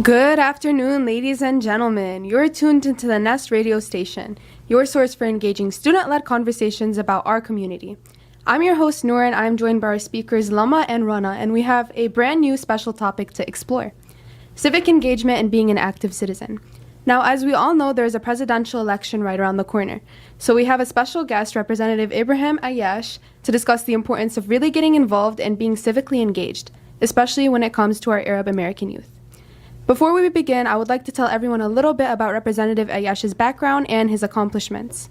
Good afternoon, ladies and gentlemen. You're tuned into the Nest radio station, your source for engaging student-led conversations about our community. I'm your host, Noor, and I'm joined by our speakers, Lama and Rana, and we have a brand new special topic to explore: civic engagement and being an active citizen. Now, as we all know, there is a presidential election right around the corner. So we have a special guest, Representative Ibrahim Aiyash, to discuss the importance of really getting involved and being civically engaged, especially when it comes to our Arab American youth. Before we begin, I would like to tell everyone a little bit about Representative Ayyash's background and his accomplishments.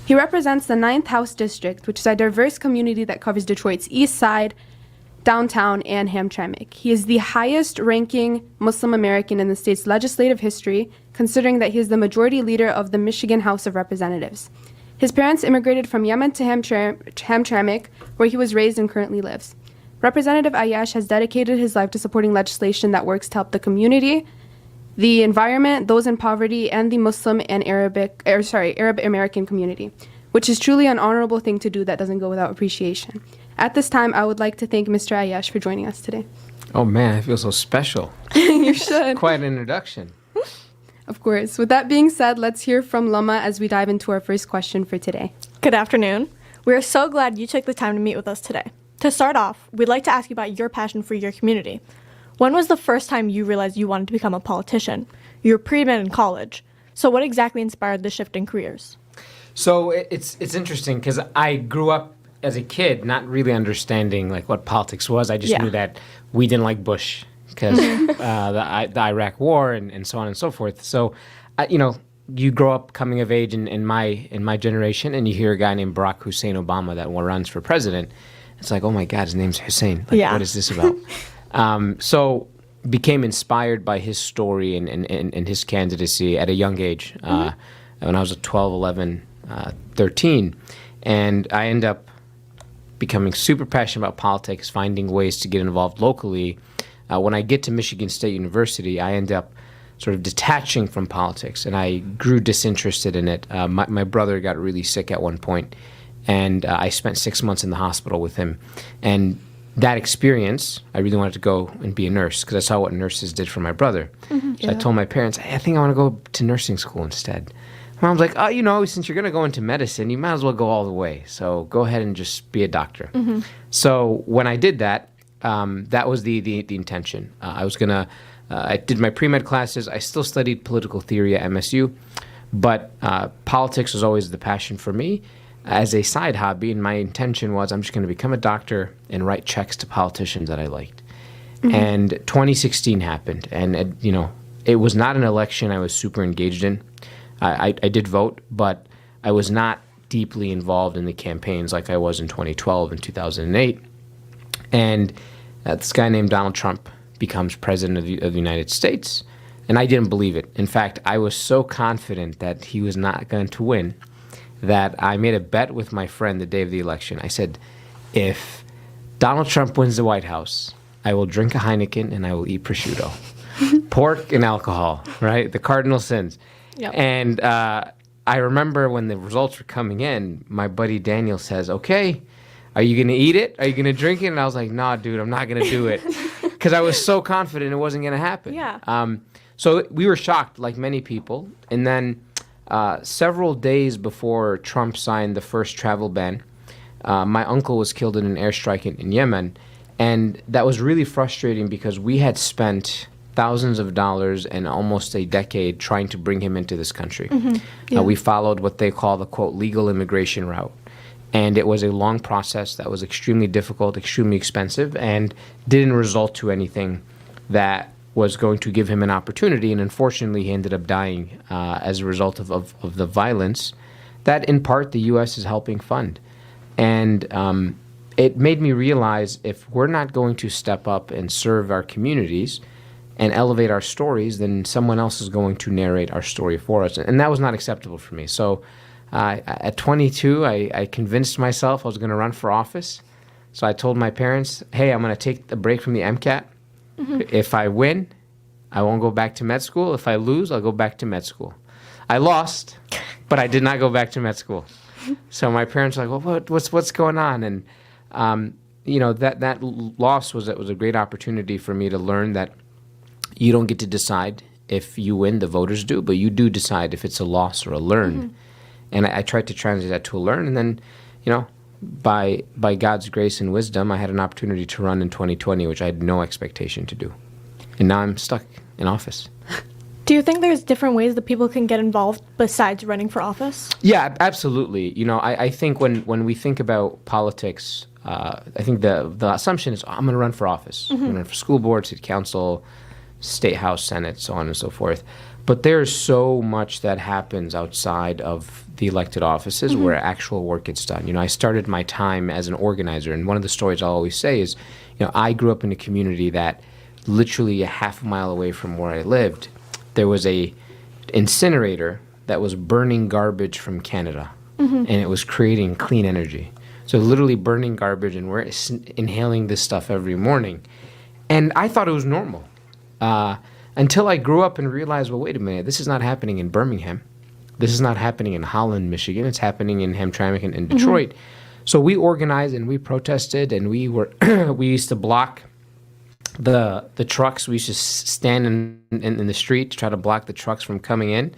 He represents the 9th House District, which is a diverse community that covers Detroit's East Side, downtown, and Hamtramck. He is the highest-ranking Muslim American in the state's legislative history, considering that he is the majority leader of the Michigan House of Representatives. His parents immigrated from Yemen to Hamtramck, where he was raised and currently lives. Representative Aiyash has dedicated his life to supporting legislation that works to help the community, the environment, those in poverty, and the Muslim and Arab American community, which is truly an honorable thing to do that doesn't go without appreciation. At this time, I would like to thank Mr. Aiyash for joining us today. Oh man, I feel so special. You should. Quite an introduction. Of course. With that being said, let's hear from Lama as we dive into our first question for today. Good afternoon. We are so glad you took the time to meet with us today. To start off, we'd like to ask you about your passion for your community. When was the first time you realized you wanted to become a politician? You were pre-med in college. So what exactly inspired the shift in careers? So it's interesting because I grew up as a kid not really understanding like what politics was. I just knew that we didn't like Bush because the Iraq War and so on and so forth. So, you grow up coming of age in my generation, and you hear a guy named Barack Hussein Obama that runs for president. It's like, oh my God, his name's Hussein. What is this about? So became inspired by his story and his candidacy at a young age, when I was 12, 11, 13. And I end up becoming super passionate about politics, finding ways to get involved locally. When I get to Michigan State University, I end up sort of detaching from politics, and I grew disinterested in it. My brother got really sick at one point, and I spent 6 months in the hospital with him. And that experience, I really wanted to go and be a nurse because I saw what nurses did for my brother. So I told my parents, hey, I think I want to go to nursing school instead. Mom's like, oh, since you're going to go into medicine, you might as well go all the way. So go ahead and just be a doctor. So when I did that, that was the intention. I did my pre-med classes. I still studied political theory at MSU, but politics was always the passion for me as a side hobby, and my intention was I'm just going to become a doctor and write checks to politicians that I liked. And 2016 happened, and it was not an election I was super engaged in. I did vote, but I was not deeply involved in the campaigns like I was in 2012 and 2008. And this guy named Donald Trump becomes president of the United States, and I didn't believe it. In fact, I was so confident that he was not going to win that I made a bet with my friend the day of the election. I said, if Donald Trump wins the White House, I will drink a Heineken and I will eat prosciutto. Pork and alcohol, right? The cardinal sins. Yep. And I remember when the results were coming in, my buddy Daniel says, okay, are you going to eat it? Are you going to drink it? And I was like, nah, dude, I'm not going to do it. Because I was so confident it wasn't going to happen. Yeah. So we were shocked, like many people. And then several days before Trump signed the first travel ban, my uncle was killed in an airstrike in Yemen. And that was really frustrating because we had spent thousands of dollars and almost a decade trying to bring him into this country. We followed what they call the, quote, legal immigration route. And it was a long process that was extremely difficult, extremely expensive, and didn't result to anything that was going to give him an opportunity, and unfortunately he ended up dying as a result of the violence that in part the U.S. is helping fund. And it made me realize if we're not going to step up and serve our communities and elevate our stories, then someone else is going to narrate our story for us. And that was not acceptable for me. So at 22, I convinced myself I was going to run for office. So I told my parents, hey, I'm going to take a break from the MCAT. If I win, I won't go back to med school. If I lose, I'll go back to med school. I lost, but I did not go back to med school. So my parents were like, well, what's going on? And that loss was a great opportunity for me to learn that you don't get to decide if you win, the voters do, but you do decide if it's a loss or a learn. And I tried to translate that to a learn, and then, by God's grace and wisdom, I had an opportunity to run in 2020, which I had no expectation to do. And now I'm stuck in office. Do you think there's different ways that people can get involved besides running for office? Yeah, absolutely. I think when we think about politics, I think the assumption is, I'm going to run for office. I'm going to run for school board, city council, state house, senate, so on and so forth. But there's so much that happens outside of the elected offices where actual work gets done. I started my time as an organizer, and one of the stories I always say is, I grew up in a community that literally a half a mile away from where I lived, there was a incinerator that was burning garbage from Canada, and it was creating clean energy. So literally burning garbage, and we're inhaling this stuff every morning. And I thought it was normal. Until I grew up and realized, well, wait a minute, this is not happening in Birmingham. This is not happening in Holland, Michigan. It's happening in Hamtramck and in Detroit. So we organized and we protested, and we used to block the trucks. We used to stand in the street to try to block the trucks from coming in.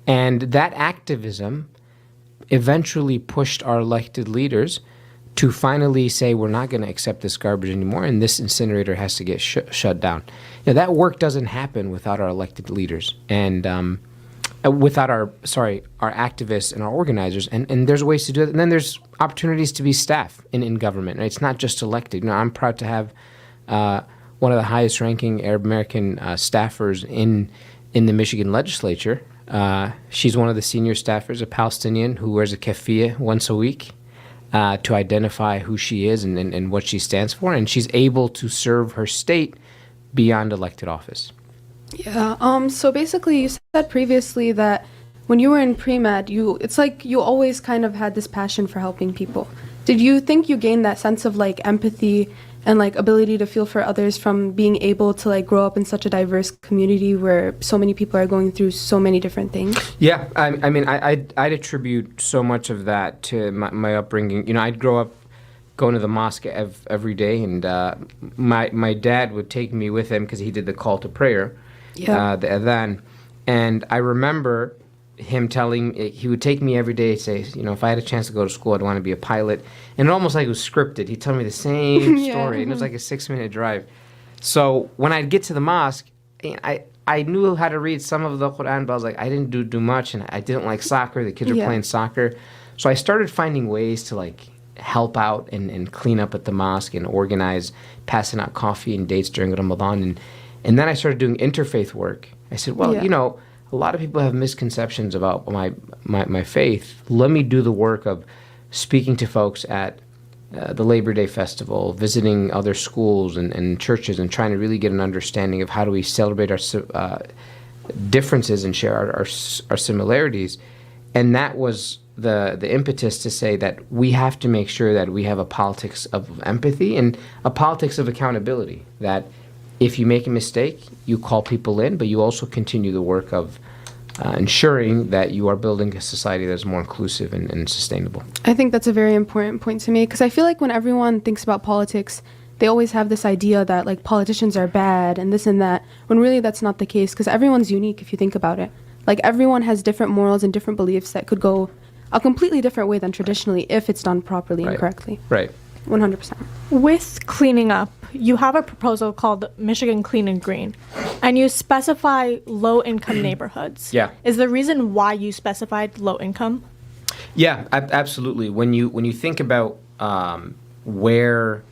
And that activism eventually pushed our elected leaders to finally say, we're not going to accept this garbage anymore, and this incinerator has to get shut down. That work doesn't happen without our elected leaders and without our activists and our organizers. And there's ways to do it. And then there's opportunities to be staff in government. Right? It's not just elected. I'm proud to have one of the highest-ranking Arab American staffers in the Michigan legislature. She's one of the senior staffers, a Palestinian who wears a keffiyeh once a week. To identify who she is and what she stands for, and she's able to serve her state beyond elected office. Yeah. So basically, you said previously that when you were in pre-med, it's like you always kind of had this passion for helping people. Did you think you gained that sense of empathy and ability to feel for others from being able to grow up in such a diverse community where so many people are going through so many different things? Yeah, I'd attribute so much of that to my upbringing. I'd grow up going to the mosque every day, and my dad would take me with him because he did the call to prayer, the adhan, and I remember him he would take me every day and say, if I had a chance to go to school, I'd want to be a pilot. And it almost like it was scripted. He'd tell me the same story, and it was like a 6-minute drive. So when I'd get to the mosque, I knew how to read some of the Quran, but I was like, I didn't do much, and I didn't like soccer. The kids were playing soccer. So I started finding ways to help out and clean up at the mosque and organize, passing out coffee and dates during Ramadan. And then I started doing interfaith work. I said, well, a lot of people have misconceptions about my faith. Let me do the work of speaking to folks at the Labor Day Festival, visiting other schools and churches, and trying to really get an understanding of how do we celebrate our differences and share our similarities. And that was the impetus to say that we have to make sure that we have a politics of empathy and a politics of accountability, that if you make a mistake, you call people in, but you also continue the work of ensuring that you are building a society that's more inclusive and sustainable. I think that's a very important point to make, because I feel like when everyone thinks about politics, they always have this idea that politicians are bad and this and that, when really that's not the case, because everyone's unique if you think about it. Everyone has different morals and different beliefs that could go a completely different way than traditionally if it's done properly and correctly. Right. 100%. With cleaning up, you have a proposal called Michigan Clean and Green, and you specify low-income neighborhoods. Yeah. Is the reason why you specified low income? Yeah, absolutely. When you think about where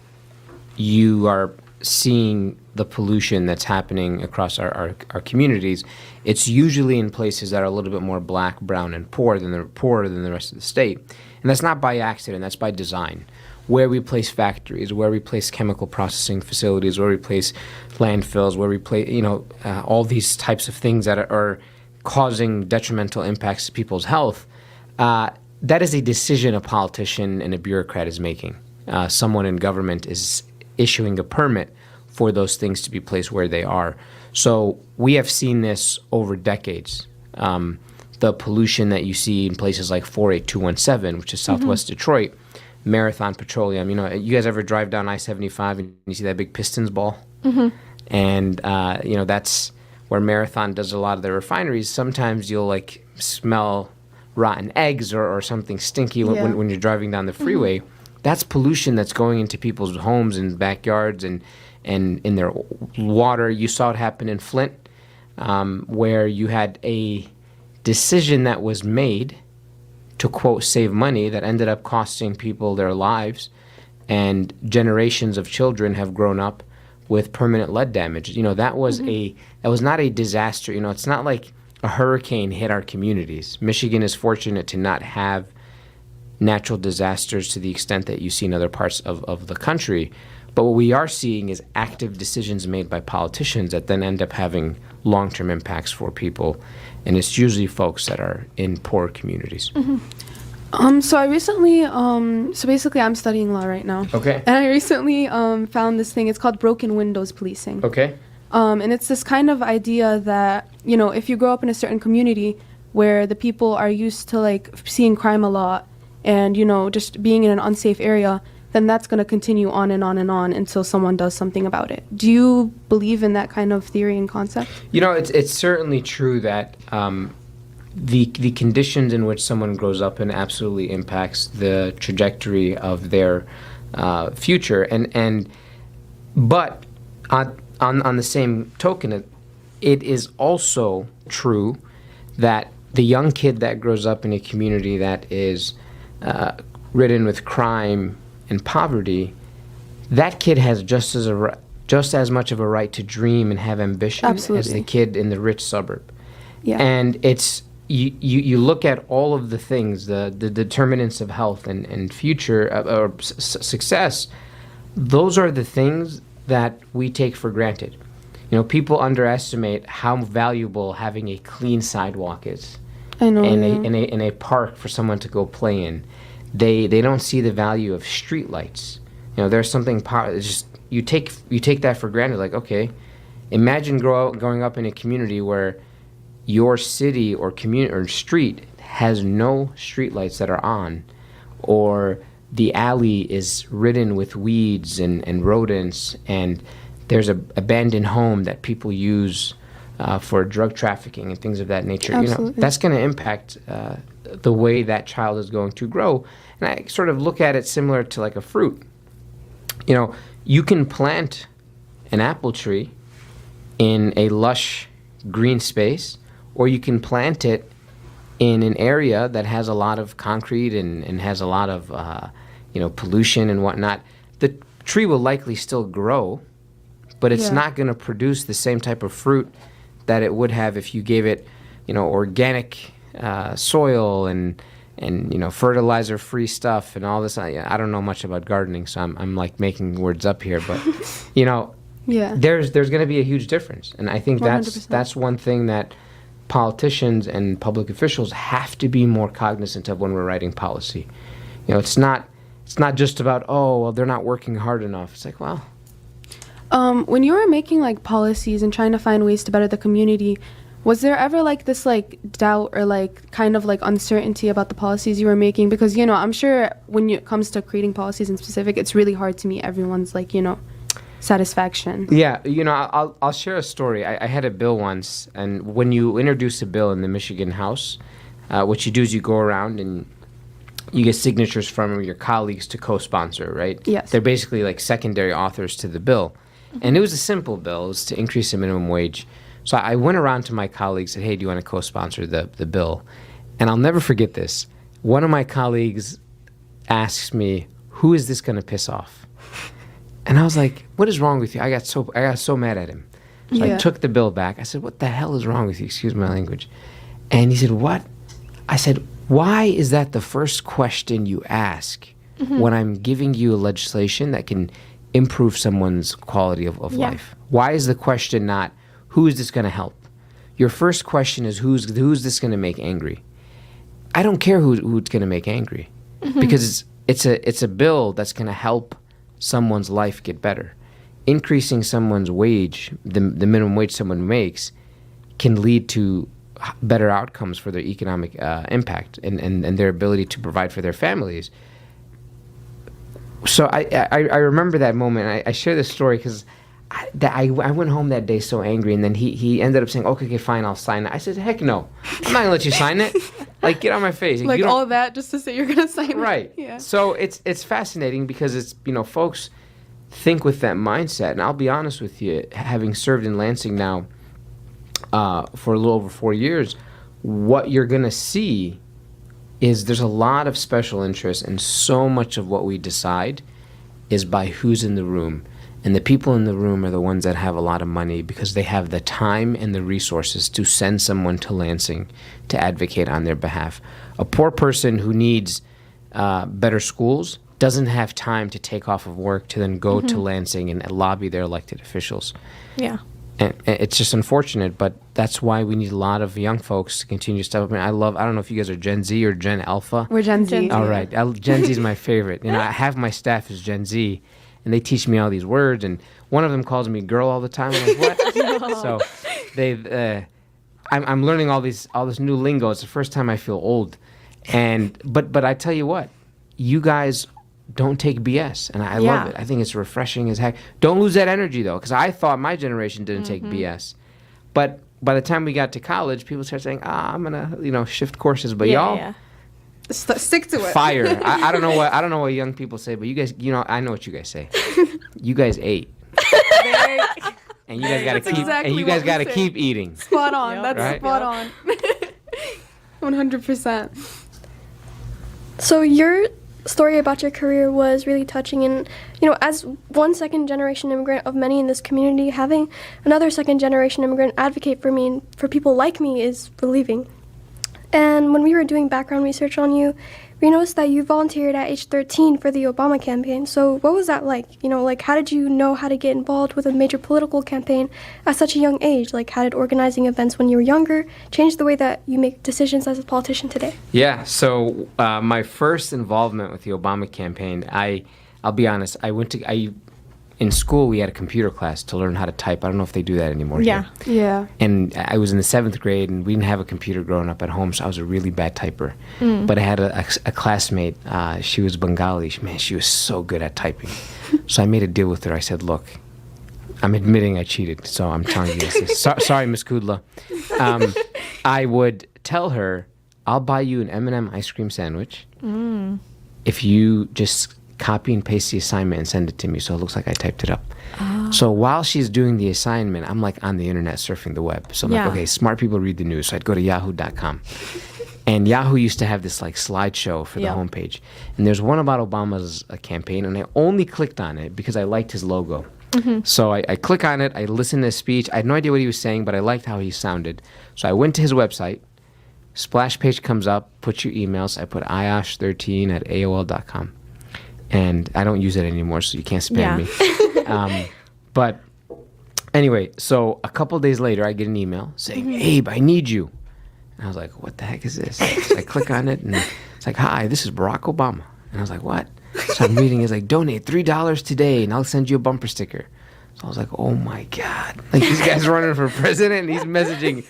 you are seeing the pollution that's happening across our communities, it's usually in places that are a little bit more black, brown, and poorer than the rest of the state. And that's not by accident, that's by design. Where we place factories, where we place chemical processing facilities, where we place landfills, where we place, all these types of things that are causing detrimental impacts to people's health, that is a decision a politician and a bureaucrat is making. Someone in government is issuing a permit for those things to be placed where they are. So we have seen this over decades. The pollution that you see in places like 48217, which is Southwest Detroit, Marathon Petroleum. You guys ever drive down I-75 and you see that big Pistons ball? And, that's where Marathon does a lot of their refineries. Sometimes you'll smell rotten eggs or something stinky when you're driving down the freeway. That's pollution that's going into people's homes and backyards and in their water. You saw it happen in Flint, where you had a decision that was made to, quote, save money that ended up costing people their lives, and generations of children have grown up with permanent lead damage. That was not a disaster. It's not like a hurricane hit our communities. Michigan is fortunate to not have natural disasters to the extent that you see in other parts of the country. But what we are seeing is active decisions made by politicians that then end up having long-term impacts for people. And it's usually folks that are in poor communities. So I recently, so basically I'm studying law right now. Okay. And I recently found this thing. It's called broken windows policing. Okay. And it's this kind of idea that, if you grow up in a certain community where the people are used to seeing crime a lot and, just being in an unsafe area, then that's going to continue on and on and on until someone does something about it. Do you believe in that kind of theory and concept? It's certainly true that the conditions in which someone grows up in absolutely impacts the trajectory of their future. But on the same token, it is also true that the young kid that grows up in a community that is ridden with crime and poverty, that kid has just as much of a right to dream and have ambition as the kid in the rich suburb. Yeah. And it's you look at all of the things, the determinants of health and future or success. Those are the things that we take for granted. People underestimate how valuable having a clean sidewalk is. I know. In a park for someone to go play in. They don't see the value of street lights. There's something it's just you take that for granted. Like, okay, imagine growing up in a community where your city or community or street has no street lights that are on, or the alley is ridden with weeds and rodents, and there's a abandoned home that people use for drug trafficking and things of that nature. Absolutely. That's going to impact the way that child is going to grow. And I sort of look at it similar to like a fruit. You can plant an apple tree in a lush green space, or you can plant it in an area that has a lot of concrete and has a lot of pollution and whatnot. The tree will likely still grow, but it's not going to produce the same type of fruit that it would have if you gave it, organic soil and fertilizer-free stuff and all this. I don't know much about gardening, so I'm like making words up here, but there's going to be a huge difference, and I think 100%. that's one thing that politicians and public officials have to be more cognizant of when we're writing policy. It's not just about they're not working hard enough. It's like, well. When you were making policies and trying to find ways to better the community, was there ever this doubt or kind of uncertainty about the policies you were making? Because I'm sure when it comes to creating policies in specific, it's really hard to meet everyone's satisfaction. Yeah, I'll share a story. I had a bill once, and when you introduce a bill in the Michigan House, what you do is you go around and you get signatures from your colleagues to co-sponsor, right? Yes. They're basically secondary authors to the bill. And it was a simple bill. It was to increase the minimum wage. So I went around to my colleagues and said, hey, do you want to co-sponsor the bill? And I'll never forget this. One of my colleagues asks me, who is this going to piss off? And I was like, what is wrong with you? I got so mad at him. So I Yeah. took the bill back. I said, what the hell is wrong with you? Excuse my language. And he said, what? I said, why is that the first question you ask when I'm giving you a legislation that can improve someone's quality of life? Why is the question not, who is this going to help? Your first question is, who's this going to make angry? I don't care who it's going to make angry, because it's a bill that's going to help someone's life get better. Increasing someone's wage, the minimum wage someone makes, can lead to better outcomes for their economic impact and their ability to provide for their families. So I remember that moment. I share this story because I went home that day so angry, and then he ended up saying, okay, fine, I'll sign it. I said, heck no. I'm not going to let you sign it. Like, get out of my face. Like, you don't- all that just to say you're going to sign it. Right. Yeah. So it's fascinating because it's, folks think with that mindset. And I'll be honest with you, having served in Lansing now for a little over 4 years, what you're going to see is there's a lot of special interest, and so much of what we decide is by who's in the room. And the people in the room are the ones that have a lot of money because they have the time and the resources to send someone to Lansing to advocate on their behalf. A poor person who needs better schools doesn't have time to take off of work to then go to Lansing and lobby their elected officials. Yeah. And it's just unfortunate, but that's why we need a lot of young folks to continue to step up. And I don't know if you guys are Gen Z or Gen Alpha. We're Gen Z. Gen Z. All right. Gen Z is my favorite. Half my staff is Gen Z, and they teach me all these words. And one of them calls me girl all the time. I'm like, what? So I'm learning all this new lingo. It's the first time I feel old. But I tell you what, you guys don't take BS, and I love it. I think it's refreshing as heck. Don't lose that energy, though, because I thought my generation didn't take BS. But by the time we got to college, people started saying, I'm going to, shift courses. But y'all, Stick to it. fire. I don't know what young people say, but you guys, I know what you guys say. You guys ate. And you guys got to That's keep exactly and you guys what we got to say. keep eating. Spot on. Yep. That's Right? spot on. 100%. So your story about your career was really touching, and as one second generation immigrant of many in this community, having another second generation immigrant advocate for me and for people like me is relieving. And when we were doing background research on you, we noticed that you volunteered at age 13 for the Obama campaign. So what was that like? How did you know how to get involved with a major political campaign at such a young age? Like, how did organizing events when you were younger change the way that you make decisions as a politician today? Yeah. So my first involvement with the Obama campaign, I'll be honest. In school we had a computer class to learn how to type. I don't know if they do that anymore. Yeah. Here. Yeah. And I was in the 7th grade, and we didn't have a computer growing up at home, so I was a really bad typer. But I had a classmate. She was Bengali. She was so good at typing. So I made a deal with her. I said, look, I'm admitting I cheated, so I'm telling you this. Sorry, Miss Kudla. I would tell her, I'll buy you an M&M ice cream sandwich if you just copy and paste the assignment and send it to me so it looks like I typed it up. So while she's doing the assignment, I'm like on the internet surfing the web. So I'm like, okay, smart people read the news. So I'd go to yahoo.com. And Yahoo used to have this like slideshow for the homepage. And there's one about Obama's campaign, and I only clicked on it because I liked his logo. So I click on it, I listen to his speech. I had no idea what he was saying, but I liked how he sounded. So I went to his website. Splash page comes up, put your emails. I put Aiyash13@AOL.com. And I don't use it anymore, so you can't spam me. But anyway, so a couple days later, I get an email saying, Abe, I need you. And I was like, what the heck is this? So I click on it, and it's like, hi, this is Barack Obama. And I was like, what? So I'm reading, it's like, donate $3 today, and I'll send you a bumper sticker. So I was like, oh, my God. Like, this guy's running for president, and he's messaging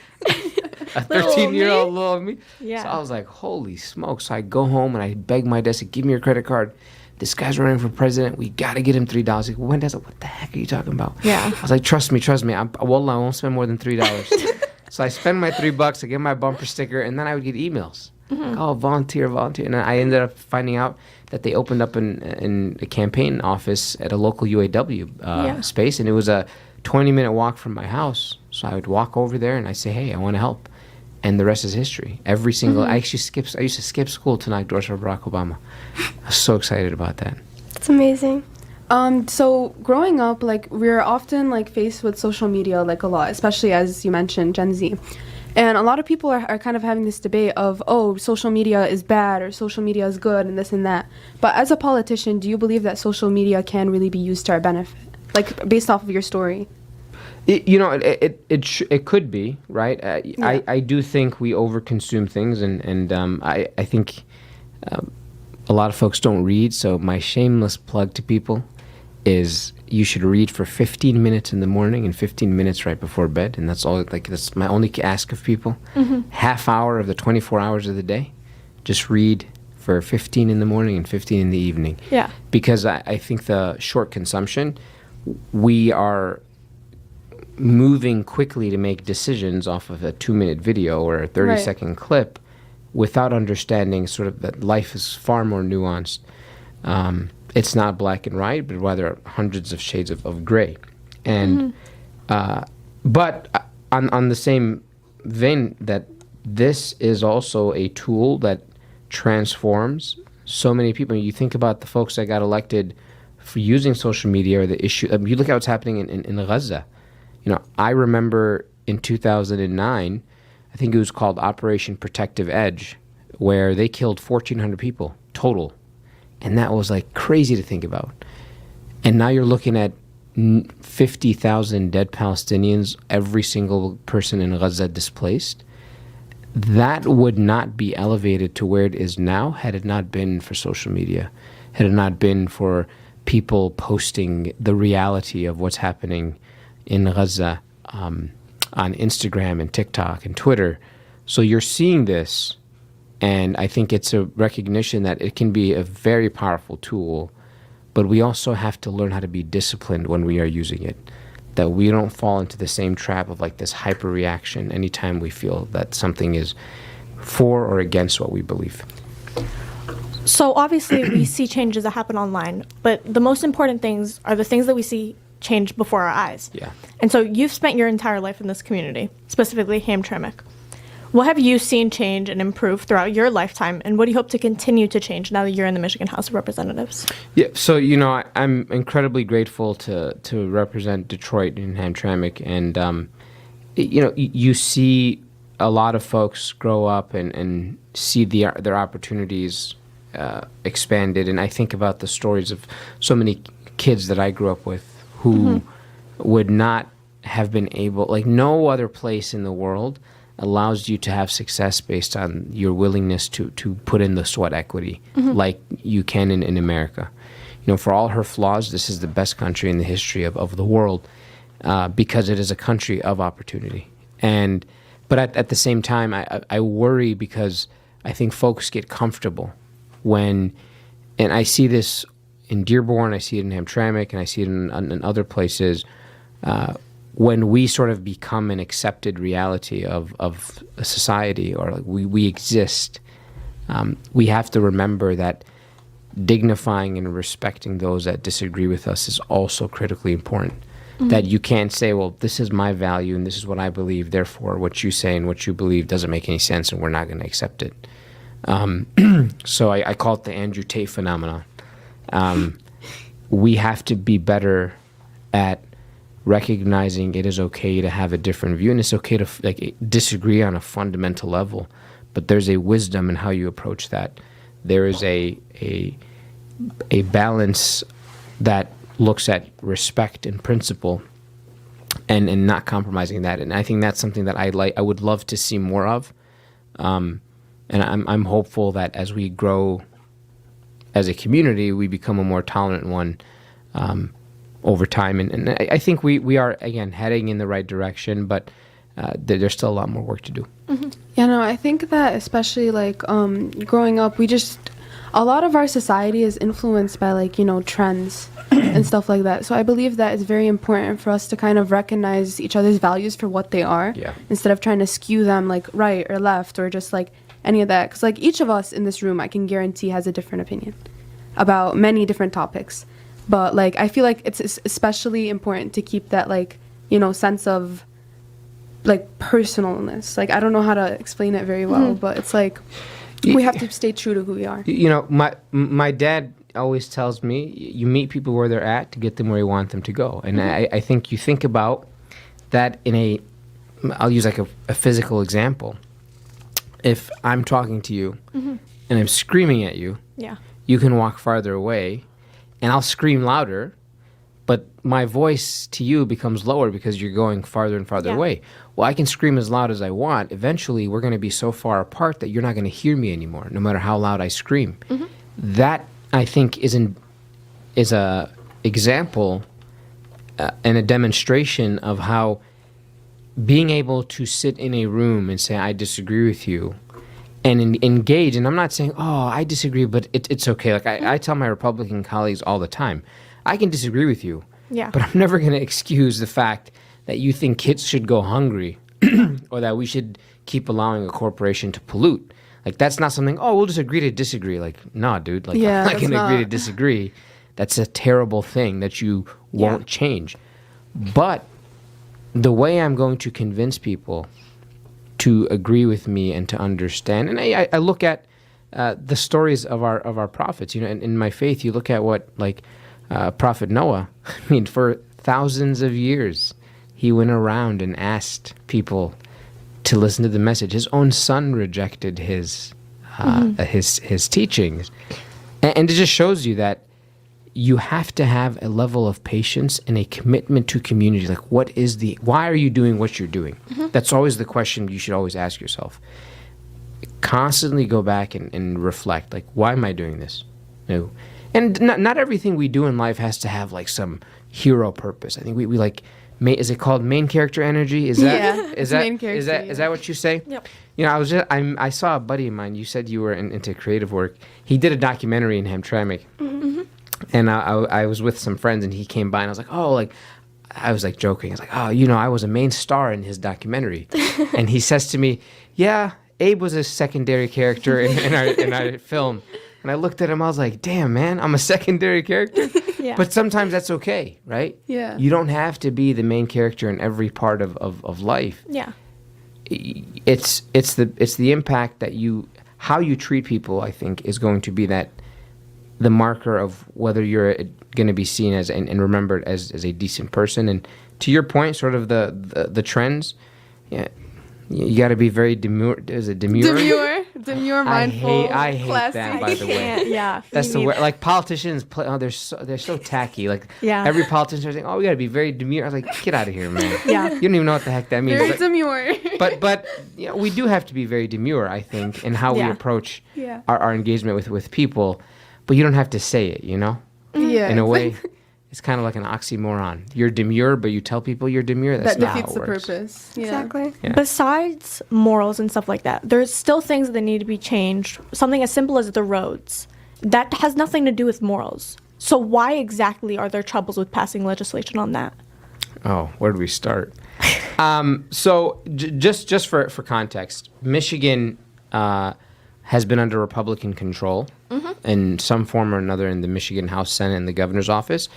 a 13-year-old little me. Yeah. So I was like, holy smokes. So I go home, and I beg my dad to give me your credit card. This guy's running for president. We got to get him $3. Like, when does it? What the heck are you talking about? Yeah. I was like, trust me. I won't spend more than $3. So I spend my $3. I get my bumper sticker, and then I would get emails. Like, oh, volunteer. And I ended up finding out that they opened up in a campaign office at a local UAW space, and it was a 20-minute walk from my house. So I would walk over there, and I say, hey, I want to help. And the rest is history. Every single, I used to skip school to knock doors for Barack Obama. I was so excited about that. It's amazing. So growing up, like we're often like faced with social media like a lot, especially as you mentioned, Gen Z. And a lot of people are kind of having this debate of, oh, social media is bad or social media is good and this and that. But as a politician, do you believe that social media can really be used to our benefit? Like based off of your story? It could be, right? Yeah. I do think we overconsume things, and I think a lot of folks don't read. So my shameless plug to people is you should read for 15 minutes in the morning and 15 minutes right before bed, and that's all. Like that's my only ask of people. Half hour of the 24 hours of the day, just read for 15 in the morning and 15 in the evening. Yeah. Because I think the short consumption, we are moving quickly to make decisions off of a 2-minute video or a 30-second clip without understanding sort of that life is far more nuanced. It's not black and white, but rather hundreds of shades of gray. And but on the same vein, that this is also a tool that transforms so many people. You think about the folks that got elected for using social media or the issue. You look at what's happening in Gaza. I remember in 2009, I think it was called Operation Protective Edge, where they killed 1,400 people total. And that was like crazy to think about. And now you're looking at 50,000 dead Palestinians, every single person in Gaza displaced. That would not be elevated to where it is now had it not been for social media, had it not been for people posting the reality of what's happening in Gaza on Instagram and TikTok and Twitter. So you're seeing this, and I think it's a recognition that it can be a very powerful tool, but we also have to learn how to be disciplined when we are using it, that we don't fall into the same trap of like this hyper reaction anytime we feel that something is for or against what we believe. So obviously we see changes that happen online, but the most important things are the things that we see change before our eyes. Yeah. And so you've spent your entire life in this community, specifically Hamtramck. What have you seen change and improve throughout your lifetime, and what do you hope to continue to change now that you're in the Michigan House of Representatives? Yeah, so I'm incredibly grateful to represent Detroit and Hamtramck, and you see a lot of folks grow up and see their opportunities expanded, and I think about the stories of so many kids that I grew up with who would not have been able, like no other place in the world allows you to have success based on your willingness to put in the sweat equity like you can in America. For all her flaws, this is the best country in the history of the world because it is a country of opportunity. But at the same time, I worry because I think folks get comfortable and I see this in Dearborn, I see it in Hamtramck, and I see it in other places, when we sort of become an accepted reality of a society, or like we exist, we have to remember that dignifying and respecting those that disagree with us is also critically important. That you can't say, well, this is my value and this is what I believe, therefore what you say and what you believe doesn't make any sense and we're not going to accept it. So I call it the Andrew Tate phenomenon. We have to be better at recognizing it is okay to have a different view, and it's okay to disagree on a fundamental level, but there's a wisdom in how you approach that. There is a balance that looks at respect and principle and not compromising that, and I think that's something that I would love to see more of, and I'm hopeful that as we grow as a community, we become a more tolerant one over time. And I think we are, again, heading in the right direction, but there's still a lot more work to do. Yeah, no, I think that especially growing up, a lot of our society is influenced by trends and stuff like that. So I believe that it's very important for us to kind of recognize each other's values for what they are, instead of trying to skew them right or left or just any of that. Because each of us in this room, I can guarantee, has a different opinion about many different topics. But I feel like it's especially important to keep that sense of personalness. I don't know how to explain it very well, but it's we have to stay true to who we are. My dad always tells me you meet people where they're at to get them where you want them to go. And I think you think about that I'll use like a physical example. If I'm talking to you and I'm screaming at you, you can walk farther away and I'll scream louder, but my voice to you becomes lower because you're going farther and farther away. Well, I can scream as loud as I want. Eventually, we're going to be so far apart that you're not going to hear me anymore, no matter how loud I scream. That, I think, is a example and a demonstration of how being able to sit in a room and say, I disagree with you, and engage. And I'm not saying, oh, I disagree, but it's okay. Like I tell my Republican colleagues all the time, I can disagree with you, but I'm never going to excuse the fact that you think kids should go hungry or that we should keep allowing a corporation to pollute. Like, that's not something, oh, we'll just agree to disagree. Like, nah, dude. Like, I'm not going to agree to disagree. That's a terrible thing that you won't change. But the way I'm going to convince people to agree with me and to understand, and I look at the stories of our prophets. You know, in my faith, you look at what, like, Prophet Noah, I mean, for thousands of years, he went around and asked people to listen to the message. His own son rejected his teachings. And it just shows you that you have to have a level of patience and a commitment to community. Like, why are you doing what you're doing? That's always the question you should always ask yourself. Constantly go back and reflect, like, why am I doing this? You know, and not everything we do in life has to have like some hero purpose. I think we like, is it called main character energy? Is that what you say? Yep. You know, I saw a buddy of mine. You said you were into creative work. He did a documentary in Hamtramck, and I was with some friends, and he came by, and I was like, oh, like, I was like joking. I was like, oh, you know, I was a main star in his documentary, and he says to me, yeah, Abe was a secondary character in our film. And I looked at him, I was like, damn, man, I'm a secondary character. But sometimes that's okay, right? Yeah. You don't have to be the main character in every part of life. Yeah. It's the impact that how you treat people, I think, is going to be the marker of whether you're going to be seen as and remembered as a decent person. And to your point, sort of the trends, you got to be very demure. Is it demure? Demure, mindful. I hate classy. That, by the way. Yeah, that's the word. Like, politicians play. Oh, they're so tacky. Like, every politician is saying, "Oh, we got to be very demure." I was like, "Get out of here, man." Yeah, you don't even know what the heck that means. Very demure. But you know, we do have to be very demure, I think, in how we approach our engagement with people. But you don't have to say it, you know. Yeah. In a way. It's kind of like an oxymoron. You're demure, but you tell people you're demure. That's not how it works. That defeats the purpose. Yeah. Exactly. Yeah. Besides morals and stuff like that, there's still things that need to be changed. Something as simple as the roads. That has nothing to do with morals. So why exactly are there troubles with passing legislation on that? Oh, where do we start? So just for context, Michigan has been under Republican control in some form or another in the Michigan House, Senate, and the governor's office.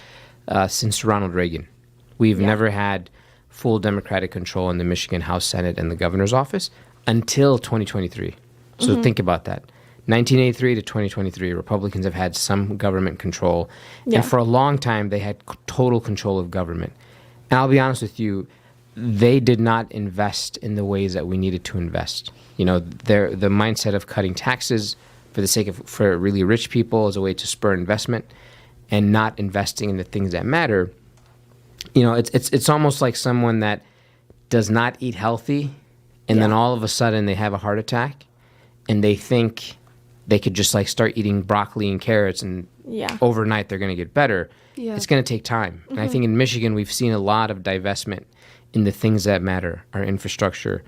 Since Ronald Reagan. We've never had full Democratic control in the Michigan House, Senate, and the governor's office until 2023. So think about that. 1983 to 2023, Republicans have had some government control. And for a long time, they had total control of government. And I'll be honest with you, they did not invest in the ways that we needed to invest. You know, the mindset of cutting taxes for really rich people as a way to spur investment, and not investing in the things that matter. You know, it's almost like someone that does not eat healthy, and then all of a sudden they have a heart attack, and they think they could just like start eating broccoli and carrots, and overnight they're going to get better. Yeah. It's going to take time. And I think in Michigan we've seen a lot of divestment in the things that matter: our infrastructure,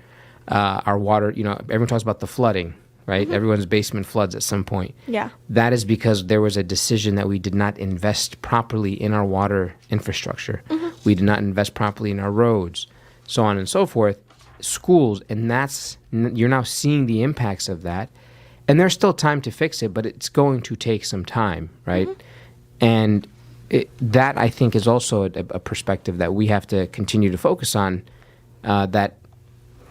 our water. You know, everyone talks about the flooding. Right? Everyone's basement floods at some point. Yeah. That is because there was a decision that we did not invest properly in our water infrastructure. We did not invest properly in our roads, so on and so forth. Schools, and you're now seeing the impacts of that. And there's still time to fix it, but it's going to take some time, right? And that, I think, is also a perspective that we have to continue to focus on, that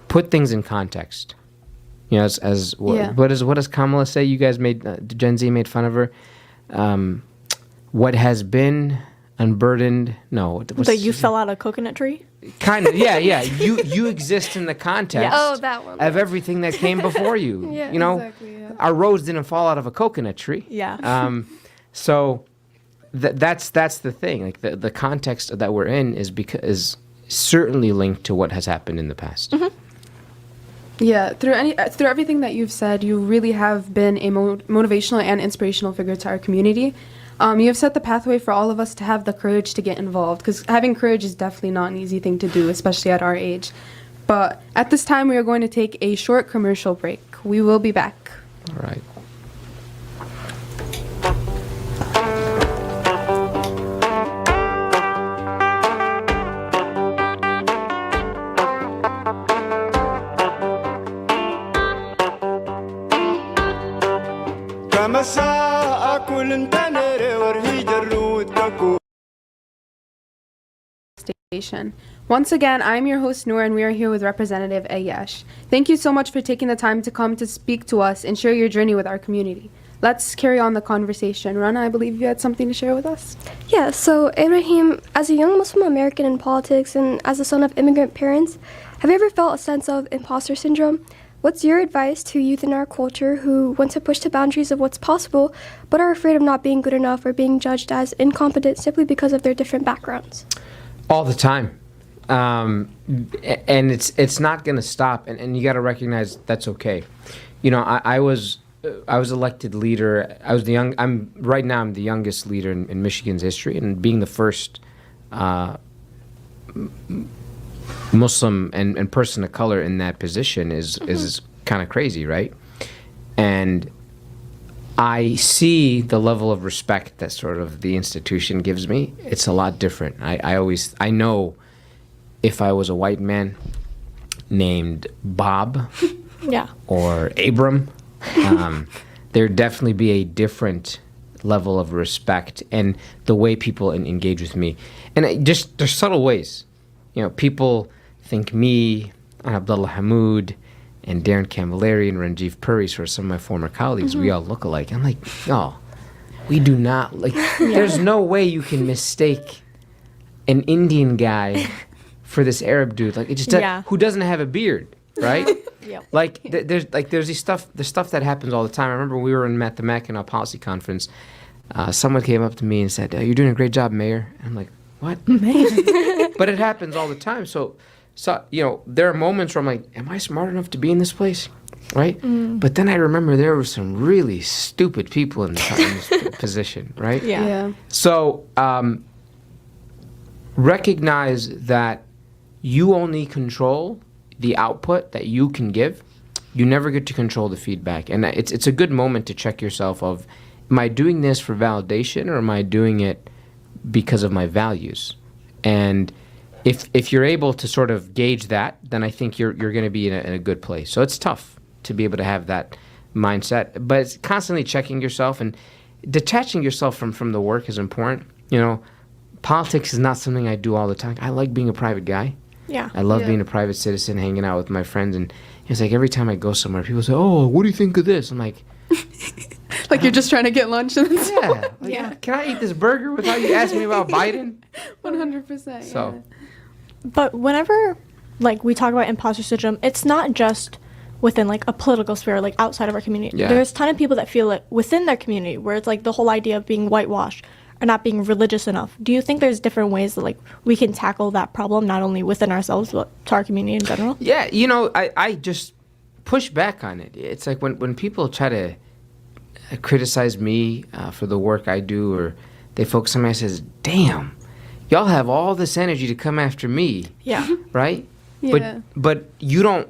put things in context. You know, what does Kamala say? You guys Gen Z made fun of her. what has been unburdened. No, That you fell out of a coconut tree? kind of. Yeah, yeah. You exist in the context. Oh, that one. Of everything that came before you. Yeah, you know, exactly, yeah. our rose didn't fall out of a coconut tree. Yeah. So that's the thing. Like the context that we're in is certainly linked to what has happened in the past. Yeah, through everything that you've said, you really have been a motivational and inspirational figure to our community. You have set the pathway for all of us to have the courage to get involved, because having courage is definitely not an easy thing to do, especially at our age. But at this time, we are going to take a short commercial break. We will be back. All right. Station. Once again, I'm your host Noor, and we are here with Representative Aiyash. Thank you so much for taking the time to come to speak to us and share your journey with our community. Let's carry on the conversation. Rana, I believe you had something to share with us. Yeah, so Ibrahim, as a young Muslim American in politics and as a son of immigrant parents, have you ever felt a sense of imposter syndrome? What's your advice to youth in our culture who want to push the boundaries of what's possible, but are afraid of not being good enough or being judged as incompetent simply because of their different backgrounds? All the time. And it's not going to stop. And you got to recognize that's okay. You know, I was elected leader. I'm the youngest leader in Michigan's history, and being the first Muslim and person of color in that position is kind of crazy, right? And I see the level of respect that sort of the institution gives me. It's a lot different. I know if I was a white man named Bob Yeah. or Abram, there'd definitely be a different level of respect and the way people engage with me. And there's subtle ways. You know, people think me, Abdullah Hamoud, and Darren Camilleri and Ranjiv Puri, sort of some of my former colleagues, we all look alike. I'm like, no, we do not. Like, there's no way you can mistake an Indian guy for this Arab dude. Like, it just who doesn't have a beard, right? Yep. Like, there's there's stuff that happens all the time. I remember we were at the Mackinac Policy Conference. Someone came up to me and said, "You're doing a great job, Mayor." And I'm like, "What?" But it happens all the time. So, you know, there are moments where I'm like, am I smart enough to be in this place? Right? But then I remember there were some really stupid people in this position, right? Yeah. So, recognize that you only control the output that you can give. You never get to control the feedback. And it's a good moment to check yourself of, am I doing this for validation or am I doing it because of my values? And if you're able to sort of gauge that, then I think you're going to be in a good place. So it's tough to be able to have that mindset, but it's constantly checking yourself and detaching yourself from the work is important. You know, politics is not something I do all the time. I like being a private guy. Yeah. I love being a private citizen, hanging out with my friends, and it's like every time I go somewhere, people say, "Oh, what do you think of this?" I'm like, Like you're just trying to get lunch and can I eat this burger without you asking me about Biden? 100%. So. But whenever, like, we talk about imposter syndrome, it's not just within, like, a political sphere, like, outside of our community. Yeah. There's a ton of people that feel it within their community, where it's, like, the whole idea of being whitewashed or not being religious enough. Do you think there's different ways that, like, we can tackle that problem, not only within ourselves, but to our community in general? Yeah, you know, I just push back on it. It's like when people try to criticize me for the work I do, or they focus on me, I says, damn, y'all have all this energy to come after me. Yeah. Right? Yeah. But you don't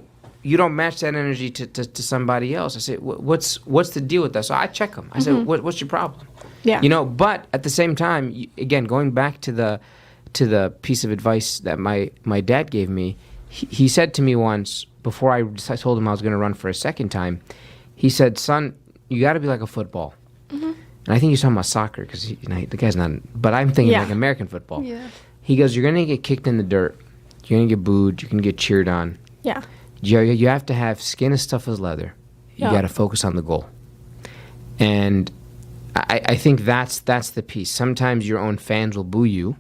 match that energy to somebody else. I say, what's the deal with that? So I check them. I say, what's your problem? Yeah. You know, but at the same time, again, going back to the piece of advice that my dad gave me, he said to me once, before I told him I was going to run for a second time, he said, son, you got to be like a football. And I think he's talking about soccer because the guy's not, but I'm thinking like American football. Yeah. He goes, you're going to get kicked in the dirt. You're going to get booed. You're going to get cheered on. Yeah. You have to have skin as tough as leather. You Yeah. got to focus on the goal. And I think that's the piece. Sometimes your own fans will boo you,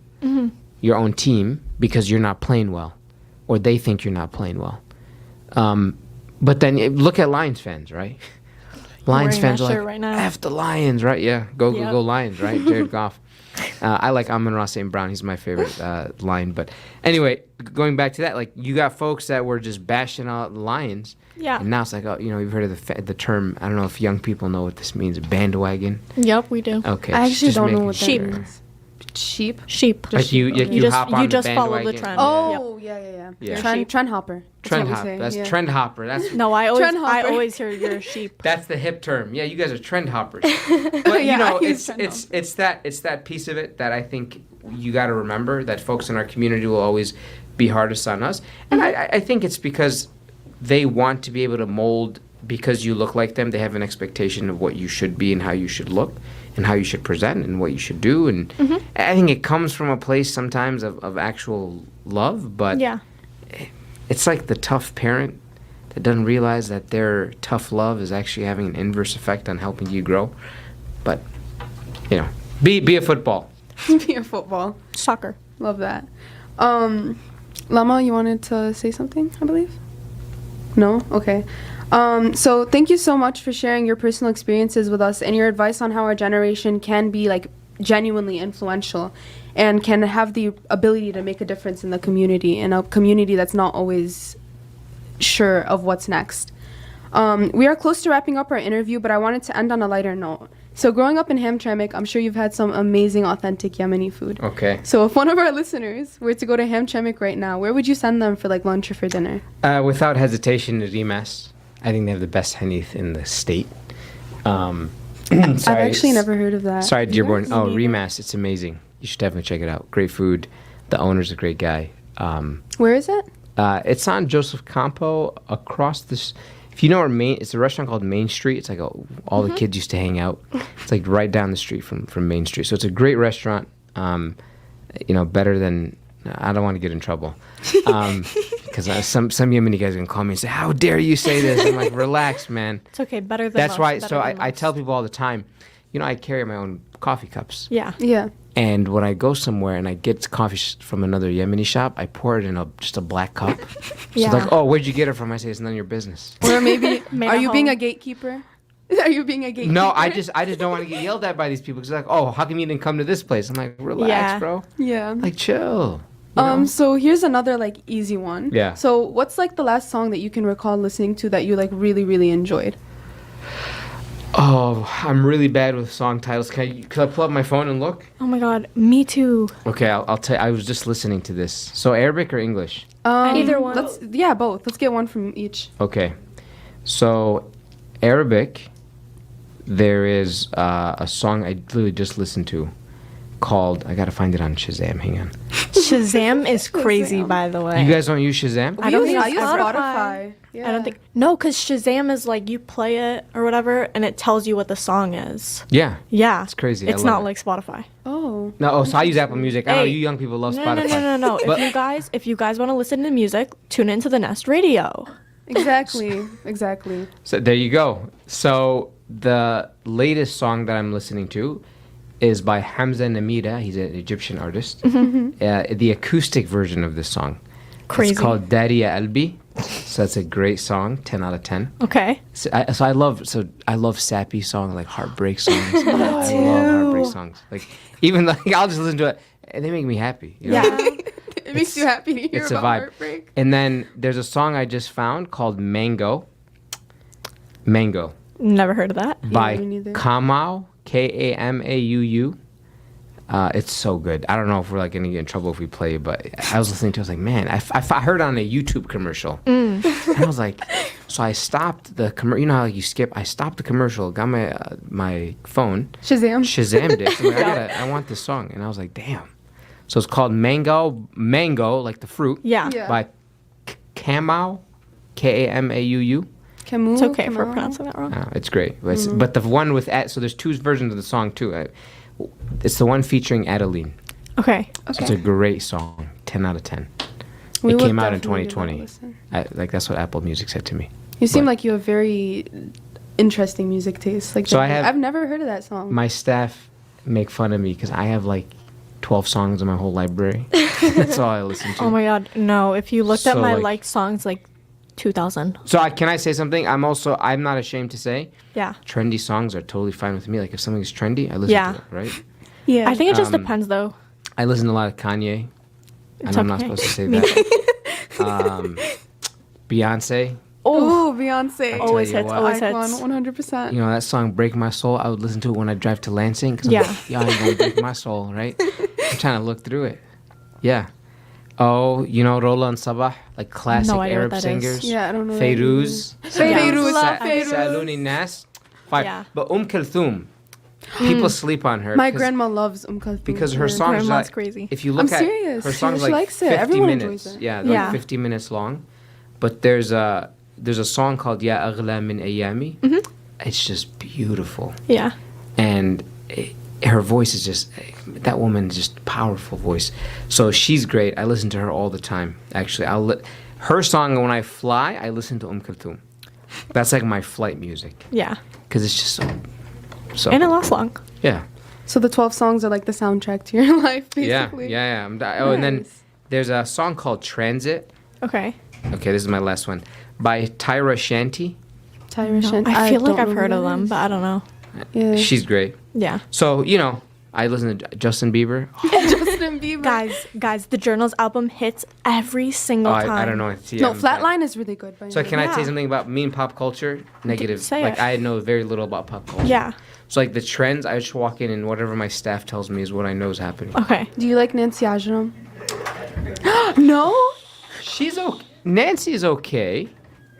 your own team, because you're not playing well, or they think you're not playing well. But then look at Lions fans, right? Lions wearing fans that are shirt like, right now. F the Lions, right? Yeah, go Lions, right? Jared Goff. I like Amon-Ra St. Brown. He's my favorite Lion. But anyway, going back to that, like you got folks that were just bashing out the Lions. Yeah. And now it's like, oh, you've heard of the term, I don't know if young people know what this means, bandwagon. Yep, we do. Okay. I actually just don't know making what that Sheep. means. Sheep? Sheep. Like you just hop on the follow the bandwagon. trend. Oh, Yep. yeah. Yeah. Trend hopper. Trend what we hop. say, That's yeah. trend hopper. That's No, I Trend hopper. always hear you're a sheep. That's the hip term. Yeah, you guys are trend hoppers. But Yeah, I it's use trend it's that piece of it that I think you got to remember, that folks in our community will always be hardest on us, and I think it's because they want to be able to mold, because you look like them. They have an expectation of what you should be and how you should look and how you should present and what you should do, and I think it comes from a place sometimes of actual love, but Yeah. it's like the tough parent that doesn't realize that their tough love is actually having an inverse effect on helping you grow. But, be a football. Be a football. Soccer. Love that. Lama, you wanted to say something, I believe? No? Okay. So thank you so much for sharing your personal experiences with us and your advice on how our generation can be like genuinely influential and can have the ability to make a difference in the community, in a community that's not always sure of what's next. We are close to wrapping up our interview, but I wanted to end on a lighter note. So growing up in Hamtramck, I'm sure you've had some amazing, authentic Yemeni food. Okay. So if one of our listeners were to go to Hamtramck right now, where would you send them for like lunch or for dinner? Without hesitation, Rimas. I think they have the best hanith in the state. I've actually never heard of that. Sorry, Dearborn. Yes. Oh, Rimas. It's amazing. You should definitely check it out. Great food. The owner's a great guy. Where is it? It's on Joseph Campo across this. If you know where it's a restaurant called Main Street. It's like all the kids used to hang out. It's like right down the street from Main Street. So it's a great restaurant. Better than, I don't want to get in trouble. Because some Yemeni guys are going to call me and say, how dare you say this? I'm like, relax, man. It's okay. Better than That's most, why. better So than I most. tell people all the time, I carry my own coffee cups. Yeah. Yeah. And when I go somewhere and I get coffee from another Yemeni shop, I pour it in just a black cup. So Yeah. like, oh, where'd you get it from? I say, it's none of your business. Or maybe, Made are at you being home. a gatekeeper? Are you being a gatekeeper? No, I just don't want to get yelled at by these people because they're like, oh, how come you didn't come to this place? I'm like, relax, Yeah. bro. Yeah. Like, chill. you know? So here's another like easy one. Yeah. So what's like the last song that you can recall listening to that you like really, really enjoyed? Oh, I'm really bad with song titles. Can I pull up my phone and look? Oh my God. Me too. Okay, I'll tell you. I was just listening to this. So Arabic or English? Either one. Both. Let's get one from each. Okay. So Arabic, there is a song I literally just listened to called, I gotta find it on Shazam, hang on. Shazam is crazy, Shazam. by the way. You guys don't use Shazam? I don't use- think I I've use ever- Spotify. Yeah. I don't think. No, because Shazam is like you play it or whatever, and it tells you what the song is. Yeah. Yeah, It's crazy. I It's love not it. like Spotify. Oh. No, so I use Apple Music. I know Hey. you young people love No, Spotify. no. But- If you guys want to listen to music, tune into the Nest Radio. Exactly. Exactly. So there you go. So the latest song that I'm listening to is by Hamza Namida. He's an Egyptian artist. The acoustic version of this song. Crazy. It's called Daria Albi. So it's a great song, 10 out of 10. Okay. So I love sappy songs, like heartbreak songs. I love heartbreak songs. Like even like I'll just listen to it and they make me happy. You know? Yeah. It makes you happy to hear It's a about vibe. heartbreak. And then there's a song I just found called Mango. Mango Never heard of that. by me neither. Kamau, Kamau. It's so good. I don't know if we're like gonna get in trouble if we play it, but I was listening to it. I was like, man, I heard it on a YouTube commercial, and I was like, so I stopped the commercial. You know how like, you skip? I stopped the commercial, got my phone, Shazam. Shazammed it. I'm like, I want this song, and I was like, damn. So it's called Mango, like the fruit. Yeah. Yeah. By Kamau, Kamau. Camus. It's okay if we're Kamau. pronouncing that wrong. It's great. But the one with so there's two versions of the song too. It's the one featuring Adeline. Okay. So it's a great song. 10 out of 10. We It will came out in definitely give that a 2020. listen. That's what Apple Music said to me. You seem But- like you have very interesting music taste. Like, So I've never heard of that song. My staff make fun of me because I have like 12 songs in my whole library. That's all I listen to. Oh my god, no. If you looked at So, my like- liked songs, like 2000. So can I say something? I'm not ashamed to say Yeah. trendy songs are totally fine with me. Like if something's trendy, I listen Yeah. to it, right? Yeah. I think it just Um, depends though. I listen to a lot of Kanye. I It's know I'm not okay. supposed to say Me that. Beyonce. Oh, Beyonce. tell Always you hits, what. always Icon, hits. 100%. You know that song "Break My Soul"? I would listen to it when I drive to Lansing. 'Cause I'm Yeah. like, y'all ain't gonna break my soul, right? I'm trying to look through it. Yeah. Oh, you know Rola and Sabah, like classic No idea what Arab that is. singers. Yeah, I don't know. Feiruz. Feiruz. Love Feiruz. Saluni Nas. Fire. Yeah. But Kulthum, people sleep on her. My because- grandma loves Kulthum. because her songs Grandma's like, crazy. If you I'm look at serious. her songs, She like likes it. 50 Everyone enjoys minutes. it. Yeah, they're Yeah. like 50 minutes long. But there's a song called Ya Aghla Min Ayami. It's just beautiful, Yeah. and her voice is just, that woman's just powerful voice. So she's great. I listen to her all the time. Actually, her song when I fly, I listen to Kulthum. That's like my flight music Yeah. because it's just so. And it lasts long. Yeah. So the 12 songs are like the soundtrack to your life, Yeah, basically. yeah. Oh, and then Nice. there's a song called Transit. Okay. Okay, this is my last one. By Tyra Shanti. Tyra Shanti. I feel like don't I've know who heard of that them, is. but I don't know. Yeah. She's great. Yeah. So, I listen to Justin Bieber. Justin Bieber. Guys, the Journal's album hits every single time. I don't know. No, Flatline is really good. By So the way. can I say Yeah. something about me and pop culture? Negative. say like it. I know very little about pop culture. Yeah. So like the trends, I just walk in and whatever my staff tells me is what I know is happening. Okay. Do you like Nancy Ajram? No? She's okay. Nancy is okay.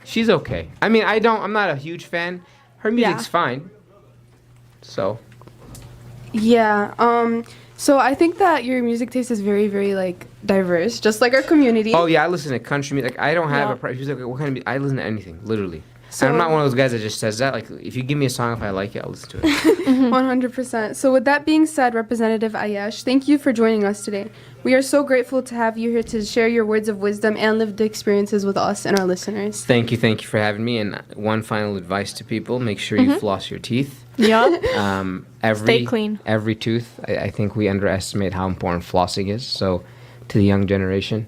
She's okay. I mean, I'm not a huge fan. Her music's Yeah. fine. So, Yeah. So I think that your music taste is very, very like diverse, just like our community. oh yeah, I listen to country music. Like, I don't have Yeah. a preference. Like, what kind of music? I listen to anything, literally. So- and I'm not one of those guys that just says that. Like, if you give me a song, if I like it, I'll listen to it. 100%. So with that being said, Representative Aiyash, thank you for joining us today. We are so grateful to have you here to share your words of wisdom and lived experiences with us and our listeners. Thank you for having me. And one final advice to people: make sure you floss your teeth. Yup. Every Stay clean. Every tooth. I think we underestimate how important flossing is. So, to the young generation,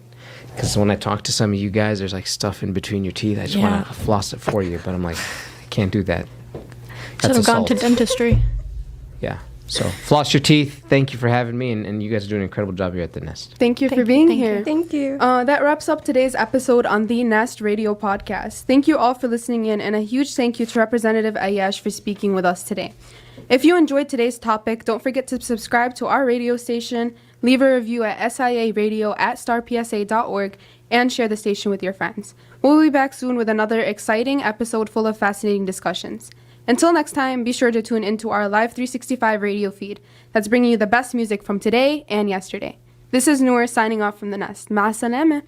because when I talk to some of you guys, there's like stuff in between your teeth. I just Yeah. want to floss it for you, but I'm like, I can't do that. Should That's have gone to assault. dentistry. Yeah. So floss your teeth. Thank you for having me, and you guys are doing an incredible job here at the Nest. Thank you for Thank you, being thank you. here. Thank you. That wraps up today's episode on the Nest Radio podcast. Thank you all for listening in, and a huge thank you to Representative Aiyash for speaking with us today. If you enjoyed today's topic, don't forget to subscribe to our radio station, leave a review at siaradio@starpsa.org, and share the station with your friends. We'll be back soon with another exciting episode full of fascinating discussions. Until next time, be sure to tune into our live 365 radio feed that's bringing you the best music from today and yesterday. This is Noor signing off from the Nest. Ma salama.